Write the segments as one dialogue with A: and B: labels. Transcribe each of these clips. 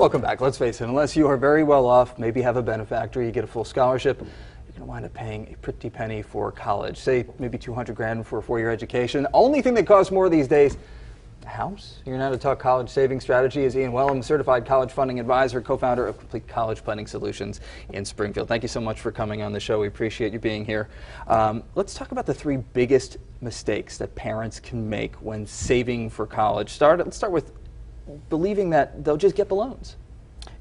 A: Welcome back. Let's face it, unless you are very well off, maybe have a benefactor, you get a full scholarship, you're going to wind up paying a pretty penny for college. Say maybe 200 grand for a 4-year education. The only thing that costs more these days, a house. Here now to talk college saving strategy is Ian Wellham, certified college funding advisor, co-founder of Complete College Funding Solutions in Springfield. Thank you so much for coming on the show. We appreciate you being here. Let's talk about the 3 biggest mistakes that parents can make when saving for college. Let's start with believing that they'll just get the loans.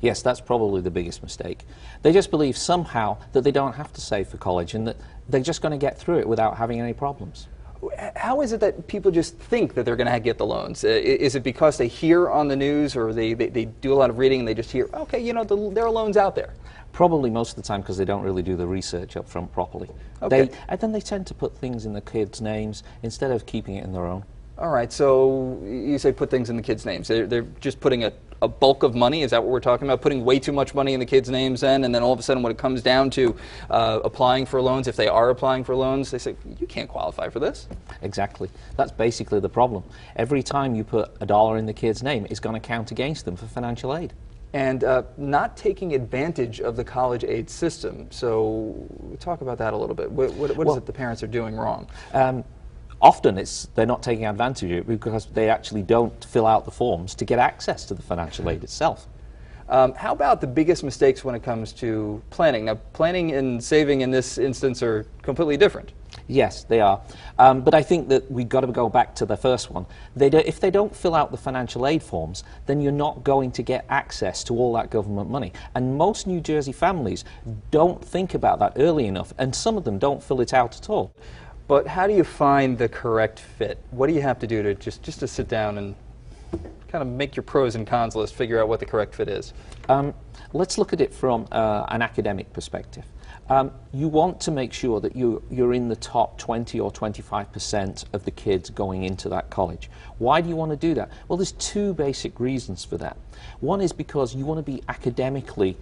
B: Yes, that's probably the biggest mistake. They just believe somehow that they don't have to save for college and that they're just going to get through it without having any problems.
A: How is it that people just think that they're going to get the loans? Is it because they hear on the news, or they do a lot of reading and they just hear, okay, you know, there are loans out there?
B: Probably most of the time because they don't really do the research up front properly.
A: Okay.
B: And then they tend to put things in the kids' names instead of keeping it in their own.
A: All right, so you say put things in the kids' names. They're just putting a bulk of money? Is that what we're talking about? Putting way too much money in the kids' names then, and then all of a sudden when it comes down to applying for loans, if they are applying for loans, they say, you can't qualify for this.
B: Exactly. That's basically the problem. Every time you put $1 in the kid's name, it's going to count against them for financial aid.
A: And not taking advantage of the college aid system. So talk about that a little bit. What is it the parents are doing wrong?
B: Often they're not taking advantage of it because they actually don't fill out the forms to get access to the financial aid itself.
A: How about the biggest mistakes when it comes to planning? Now, planning and saving in this instance are completely different.
B: Yes, they are. But I think that we've got to go back to the first one. If they don't fill out the financial aid forms, then you're not going to get access to all that government money. And most New Jersey families don't think about that early enough, and some of them don't fill it out at all.
A: But how do you find the correct fit? What do you have to do to just to sit down and kind of make your pros and cons list, figure out what the correct fit is?
B: Let's look at it from an academic perspective. You want to make sure that you're in the top 20 or 25% of the kids going into that college. Why do you want to do that? Well, there's 2 basic reasons for that. One is because you want to be academically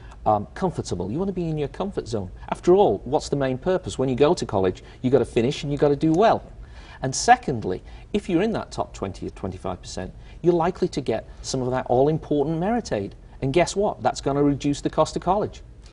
B: comfortable. You want to be in your comfort zone. After all, what's the main purpose? When you go to college, you've got to finish and you've got to do well. And secondly, if you're in that top 20 or 25%, you're likely to get some of that all-important merit aid. And guess what? That's going to reduce the cost of college.